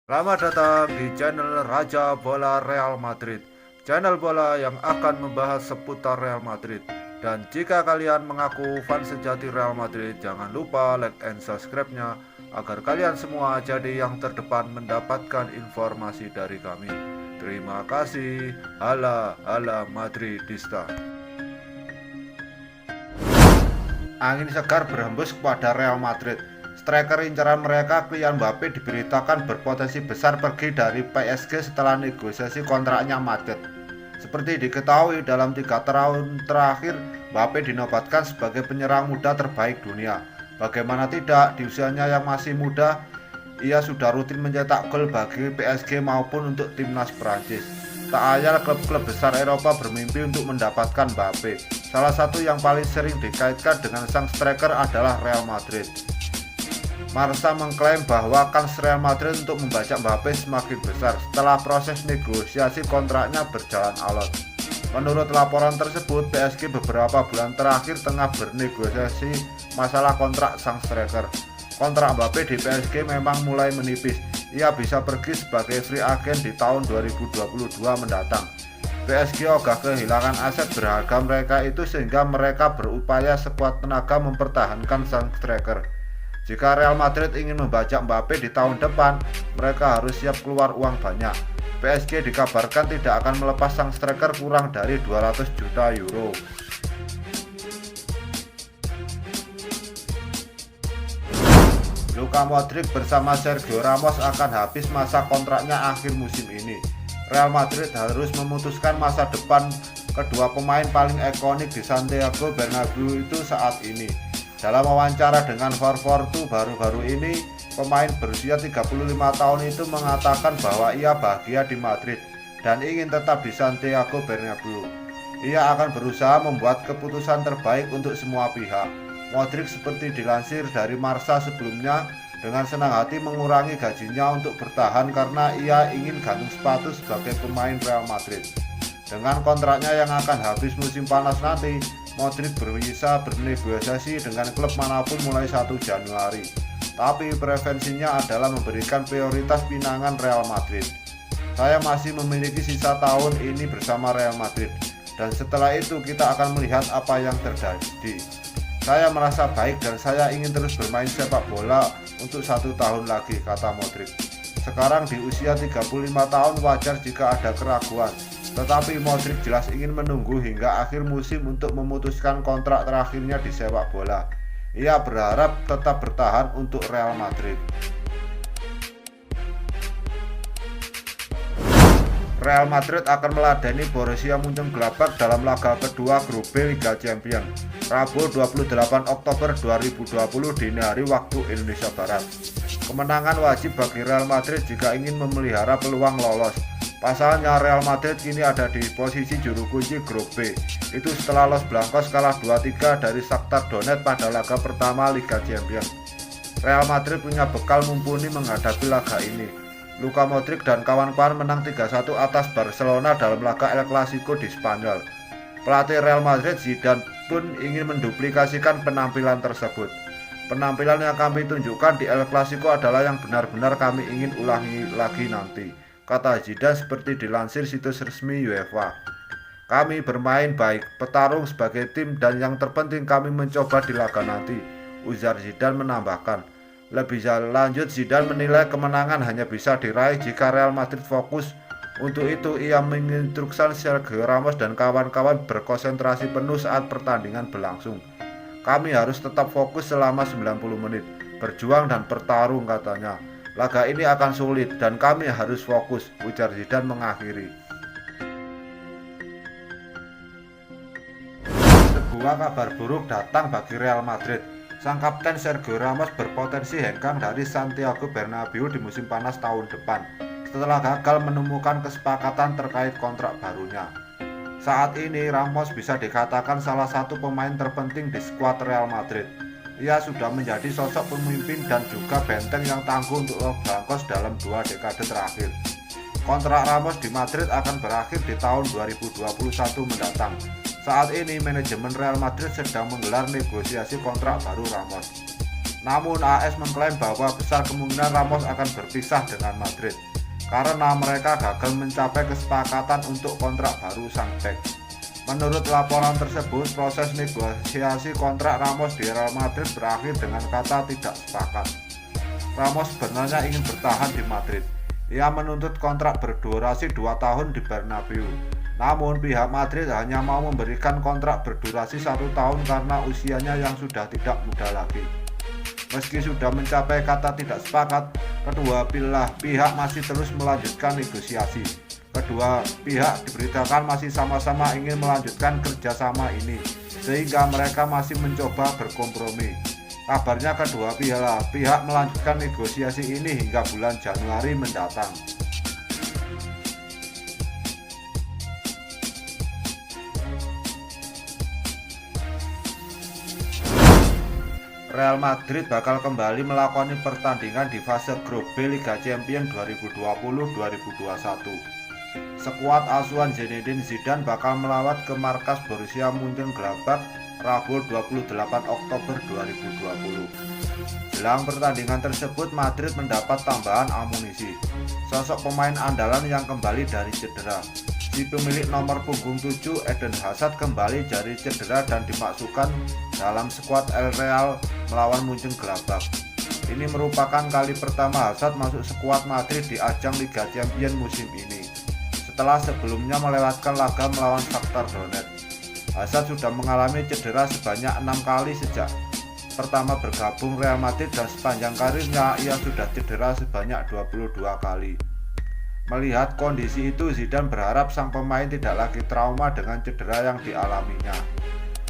Selamat datang di channel Raja Bola Real Madrid, channel bola yang akan membahas seputar Real Madrid. Dan jika kalian mengaku fans sejati Real Madrid, jangan lupa like and subscribe-nya agar kalian semua jadi yang terdepan mendapatkan informasi dari kami. Terima kasih. Hala hala Madridista. Angin segar berhembus kepada Real Madrid. Striker incaran mereka, Kylian Mbappe, diberitakan berpotensi besar pergi dari PSG setelah negosiasi kontraknya macet. Seperti diketahui, dalam 3 tahun terakhir Mbappe dinobatkan sebagai penyerang muda terbaik dunia. Bagaimana tidak, di usianya yang masih muda, ia sudah rutin mencetak gol bagi PSG maupun untuk timnas Prancis. Tak ayal klub-klub besar Eropa bermimpi untuk mendapatkan Mbappe. Salah satu yang paling sering dikaitkan dengan sang striker adalah Real Madrid. Marca mengklaim bahwa kans Real Madrid untuk membajak Mbappe semakin besar setelah proses negosiasi kontraknya berjalan alot. Menurut laporan tersebut, PSG beberapa bulan terakhir tengah bernegosiasi masalah kontrak sang striker. Kontrak Mbappe di PSG memang mulai menipis. Ia bisa pergi sebagai free agent di tahun 2022 mendatang. PSG ogah kehilangan aset berharga mereka itu sehingga mereka berupaya sekuat tenaga mempertahankan sang striker. Jika Real Madrid ingin membajak Mbappe di tahun depan, mereka harus siap keluar uang banyak. PSG dikabarkan tidak akan melepas sang striker kurang dari 200 juta euro. Luka Modric bersama Sergio Ramos akan habis masa kontraknya akhir musim ini. Real Madrid harus memutuskan masa depan kedua pemain paling ikonik di Santiago Bernabeu itu saat ini. Dalam wawancara dengan 442 baru-baru ini, pemain berusia 35 tahun itu mengatakan bahwa ia bahagia di Madrid dan ingin tetap di Santiago Bernabeu. Ia akan berusaha membuat keputusan terbaik untuk semua pihak. Modric, seperti dilansir dari Marca sebelumnya, dengan senang hati mengurangi gajinya untuk bertahan karena ia ingin gantung sepatu sebagai pemain Real Madrid. Dengan kontraknya yang akan habis musim panas nanti, Modric bisa bernegosiasi dengan klub manapun mulai 1 Januari. Tapi preferensinya adalah memberikan prioritas pinangan Real Madrid. Saya masih memiliki sisa tahun ini bersama Real Madrid, dan setelah itu kita akan melihat apa yang terjadi. Saya merasa baik dan saya ingin terus bermain sepak bola untuk 1 tahun lagi, kata Modric. Sekarang di usia 35 tahun wajar jika ada keraguan, tetapi Modric jelas ingin menunggu hingga akhir musim untuk memutuskan kontrak terakhirnya di sepak bola. Ia berharap tetap bertahan untuk Real Madrid. Real Madrid akan meladeni Borussia Mönchengladbach dalam laga kedua grup B Liga Champions Rabu 28 Oktober 2020 dini hari waktu Indonesia Barat. Kemenangan wajib bagi Real Madrid jika ingin memelihara peluang lolos. Pasalnya Real Madrid kini ada di posisi juru kunci grup B. Itu setelah Los Blancos kalah 2-3 dari Shakhtar Donetsk pada laga pertama Liga Champions. Real Madrid punya bekal mumpuni menghadapi laga ini. Luka Modric dan kawan-kawan menang 3-1 atas Barcelona dalam laga El Clasico di Spanyol. Pelatih Real Madrid Zidane pun ingin menduplikasikan penampilan tersebut. Penampilan yang kami tunjukkan di El Clasico adalah yang benar-benar kami ingin ulangi lagi nanti, kata Zidane seperti dilansir situs resmi UEFA. Kami bermain baik, petarung sebagai tim, dan yang terpenting kami mencoba di laga nanti, ujar Zidane menambahkan. Lebih lanjut, Zidane menilai kemenangan hanya bisa diraih jika Real Madrid fokus. Untuk itu, ia menginstruksikan Sergio Ramos dan kawan-kawan berkonsentrasi penuh saat pertandingan berlangsung. Kami harus tetap fokus selama 90 menit, berjuang dan bertarung, katanya. Laga ini akan sulit dan kami harus fokus, ujar Zidane mengakhiri. Sebuah kabar buruk datang bagi Real Madrid. Sang kapten Sergio Ramos berpotensi hengkang dari Santiago Bernabeu di musim panas tahun depan setelah gagal menemukan kesepakatan terkait kontrak barunya. Saat ini Ramos bisa dikatakan salah satu pemain terpenting di skuad Real Madrid. Ia sudah menjadi sosok pemimpin dan juga benteng yang tangguh untuk Los Blancos dalam 2 dekade terakhir. Kontrak Ramos di Madrid akan berakhir di tahun 2021 mendatang. Saat ini manajemen Real Madrid sedang menggelar negosiasi kontrak baru Ramos. Namun AS mengklaim bahwa besar kemungkinan Ramos akan berpisah dengan Madrid karena mereka gagal mencapai kesepakatan untuk kontrak baru sang bek. Menurut laporan tersebut, proses negosiasi kontrak Ramos di Real Madrid berakhir dengan kata tidak sepakat. Ramos sebenarnya ingin bertahan di Madrid. Ia menuntut kontrak berdurasi 2 tahun di Bernabeu. Namun pihak Madrid hanya mau memberikan kontrak berdurasi 1 tahun karena usianya yang sudah tidak muda lagi. Meski sudah mencapai kata tidak sepakat, kedua pihak masih terus melanjutkan negosiasi. Kedua pihak diberitakan masih sama-sama ingin melanjutkan kerjasama ini, sehingga mereka masih mencoba berkompromi. Kabarnya kedua pihak melanjutkan negosiasi ini hingga bulan Januari mendatang. Real Madrid bakal kembali melakoni pertandingan di fase grup B Liga Champions 2020-2021. Skuad asuhan Zinedine Zidane bakal melawat ke markas Borussia Mönchengladbach Rabu 28 Oktober 2020. Jelang pertandingan tersebut, Madrid mendapat tambahan amunisi. Sosok pemain andalan yang kembali dari cedera. Si pemilik nomor punggung 7 Eden Hazard kembali dari cedera dan dimasukkan dalam skuad El Real melawan Mönchengladbach. Ini merupakan kali pertama Hazard masuk skuad Madrid di ajang Liga Champions musim ini, setelah sebelumnya melewatkan laga melawan Shakhtar Donetsk. Hazard sudah mengalami cedera sebanyak 6 kali sejak pertama bergabung Real Madrid dan sepanjang karirnya ia sudah cedera sebanyak 22 kali. Melihat kondisi itu, Zidane berharap sang pemain tidak lagi trauma dengan cedera yang dialaminya.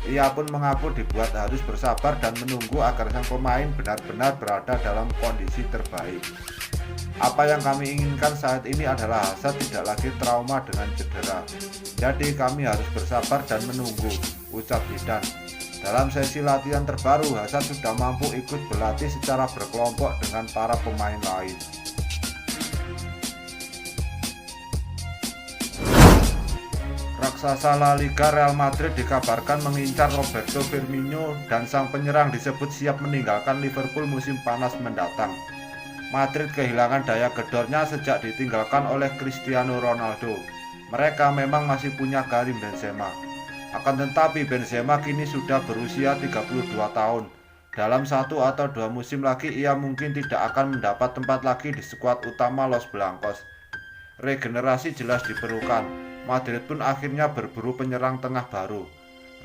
Ia pun mengaku dibuat harus bersabar dan menunggu agar sang pemain benar-benar berada dalam kondisi terbaik. Apa yang kami inginkan saat ini adalah Hazard tidak lagi trauma dengan cedera. Jadi kami harus bersabar dan menunggu, ucap Zidane. Dalam sesi latihan terbaru, Hazard sudah mampu ikut berlatih secara berkelompok dengan para pemain lain. Raksasa La Liga Real Madrid dikabarkan mengincar Roberto Firmino dan sang penyerang disebut siap meninggalkan Liverpool musim panas mendatang. Madrid kehilangan daya gedornya sejak ditinggalkan oleh Cristiano Ronaldo. Mereka memang masih punya Karim Benzema. Akan tetapi Benzema kini sudah berusia 32 tahun. Dalam 1 atau 2 musim lagi ia mungkin tidak akan mendapat tempat lagi di skuad utama Los Blancos. Regenerasi jelas diperlukan. Madrid pun akhirnya berburu penyerang tengah baru.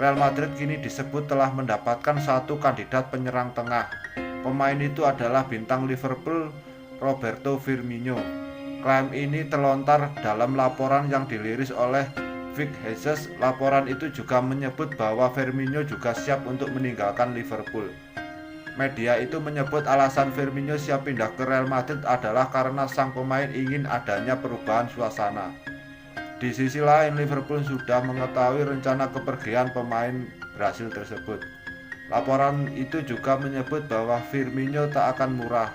Real Madrid kini disebut telah mendapatkan satu kandidat penyerang tengah. Pemain itu adalah bintang Liverpool Roberto Firmino. Klaim ini terlontar dalam laporan yang diliris oleh Vic Hezes. Laporan itu juga menyebut bahwa Firmino juga siap untuk meninggalkan Liverpool. Media itu menyebut alasan Firmino siap pindah ke Real Madrid adalah karena sang pemain ingin adanya perubahan suasana. Di sisi lain, Liverpool sudah mengetahui rencana kepergian pemain Brasil tersebut. Laporan itu juga menyebut bahwa Firmino tak akan murah.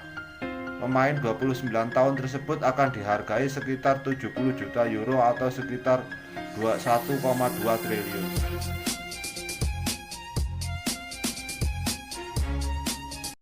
Pemain 29 tahun tersebut akan dihargai sekitar 70 juta euro atau sekitar 1,2 triliun.